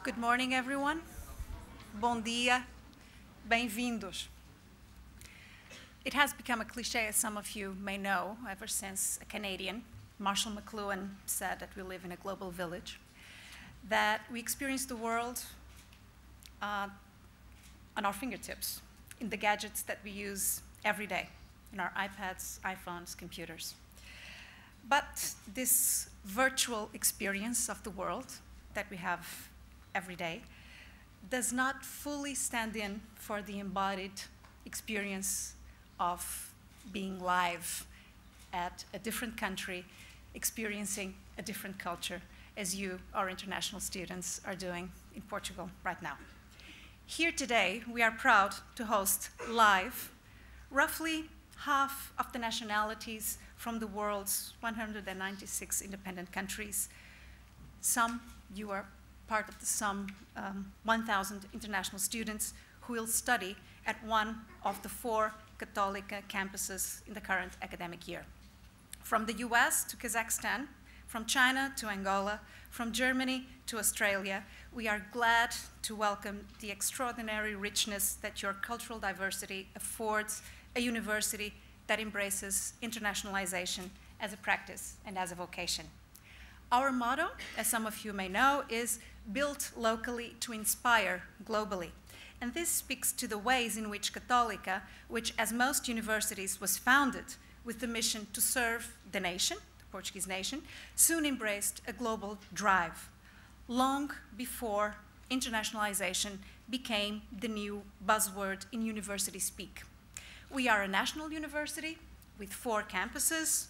Good morning, everyone. Bom dia. Bem-vindos. It has become a cliché, as some of you may know, ever since a Canadian, Marshall McLuhan, said that we live in a global village, that we experience the world on our fingertips, in the gadgets that we use every day, in our iPads, iPhones, computers. But this virtual experience of the world that we have every day does not fully stand in for the embodied experience of being live at a different country, experiencing a different culture, as you, our international students, are doing in Portugal right now. Here today, we are proud to host live roughly half of the nationalities from the world's 196 independent countries. You are part of the 1,000 international students who will study at one of the 4 Católica campuses in the current academic year. From the US to Kazakhstan, from China to Angola, from Germany to Australia, we are glad to welcome the extraordinary richness that your cultural diversity affords a university that embraces internationalization as a practice and as a vocation. Our motto, as some of you may know, is built locally to inspire globally. And this speaks to the ways in which Católica, which as most universities was founded with the mission to serve the nation, the Portuguese nation, soon embraced a global drive, long before internationalization became the new buzzword in university speak. We are a national university with 4 campuses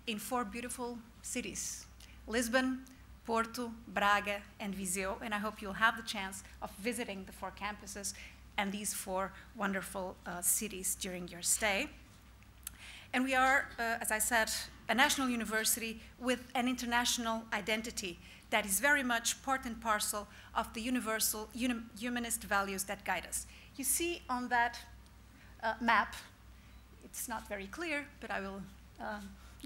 in 4 beautiful cities: Lisbon, Porto, Braga, and Viseu, and I hope you'll have the chance of visiting the 4 campuses and these 4 wonderful cities during your stay. And we are, as I said, a national university with an international identity that is very much part and parcel of the universal humanist values that guide us. You see on that map, it's not very clear, but I will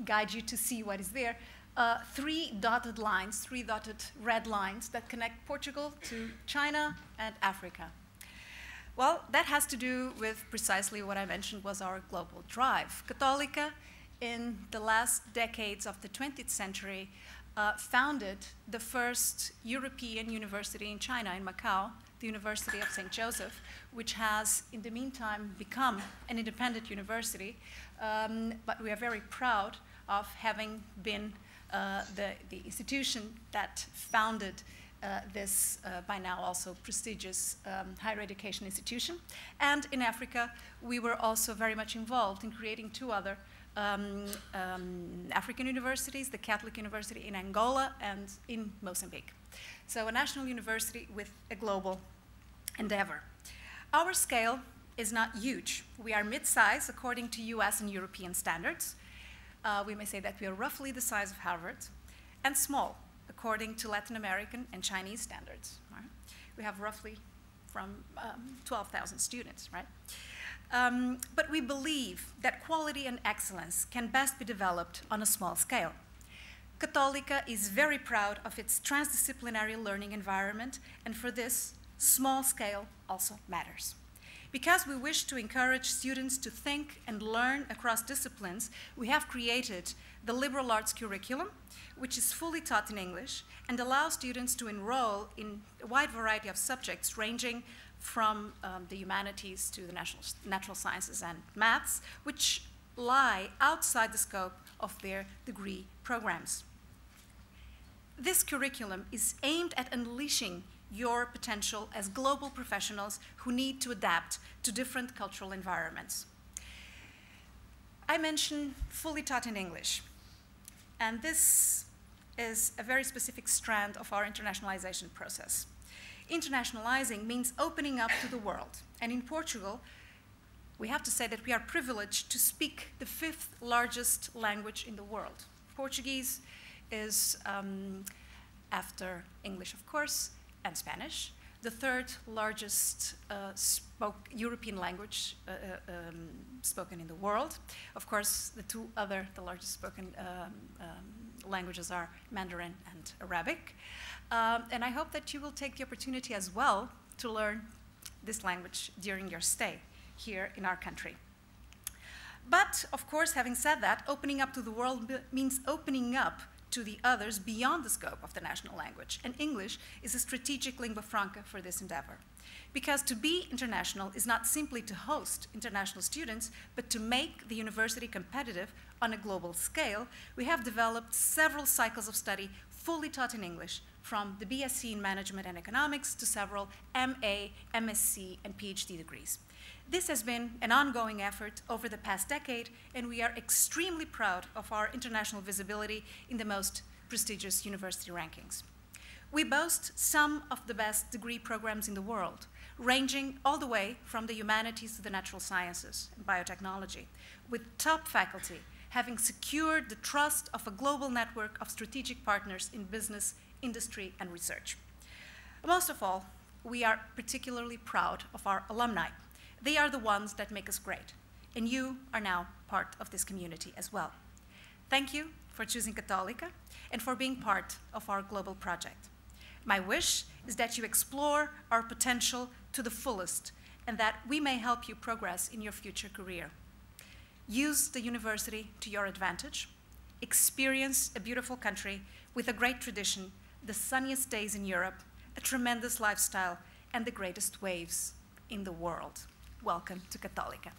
guide you to see what is there. 3 dotted lines, 3 dotted red lines that connect Portugal to China and Africa. Well, that has to do with precisely what I mentioned was our global drive. Católica, in the last decades of the 20th century, founded the first European university in China, in Macau, the University of St. Joseph, which has, in the meantime, become an independent university. But we are very proud of having been the institution that founded this by now also prestigious higher education institution. And in Africa, we were also very much involved in creating 2 other African universities, the Catholic University in Angola and in Mozambique. So a national university with a global endeavor. Our scale is not huge. We are mid-size according to US and European standards. We may say that we are roughly the size of Harvard, and small according to Latin American and Chinese standards. Right? We have roughly from 12,000 students, right? But we believe that quality and excellence can best be developed on a small scale. Católica is very proud of its transdisciplinary learning environment, and for this, small scale also matters. Because we wish to encourage students to think and learn across disciplines, we have created the liberal arts curriculum, which is fully taught in English and allows students to enroll in a wide variety of subjects ranging from the humanities to the natural sciences and maths, which lie outside the scope of their degree programs. This curriculum is aimed at unleashing your potential as global professionals who need to adapt to different cultural environments. I mentioned fully taught in English, and this is a very specific strand of our internationalization process. Internationalizing means opening up to the world, and in Portugal, we have to say that we are privileged to speak the 5th largest language in the world. Portuguese is, after English, of course, and Spanish, the 3rd largest European language spoken in the world. Of course, the largest spoken languages are Mandarin and Arabic. And I hope that you will take the opportunity as well to learn this language during your stay here in our country. But, of course, having said that, opening up to the world means opening up to the others beyond the scope of the national language. And English is a strategic lingua franca for this endeavor. Because to be international is not simply to host international students, but to make the university competitive on a global scale, we have developed several cycles of study fully taught in English, from the BSc in Management and Economics to several MA, MSc, and PhD degrees. This has been an ongoing effort over the past decade, and we are extremely proud of our international visibility in the most prestigious university rankings. We boast some of the best degree programs in the world, ranging all the way from the humanities to the natural sciences and biotechnology, with top faculty having secured the trust of a global network of strategic partners in business, industry, and research. Most of all, we are particularly proud of our alumni. They are the ones that make us great, and you are now part of this community as well. Thank you for choosing Católica and for being part of our global project. My wish is that you explore our potential to the fullest and that we may help you progress in your future career. Use the university to your advantage. Experience a beautiful country with a great tradition, the sunniest days in Europe, a tremendous lifestyle, and the greatest waves in the world. Welcome to Católica.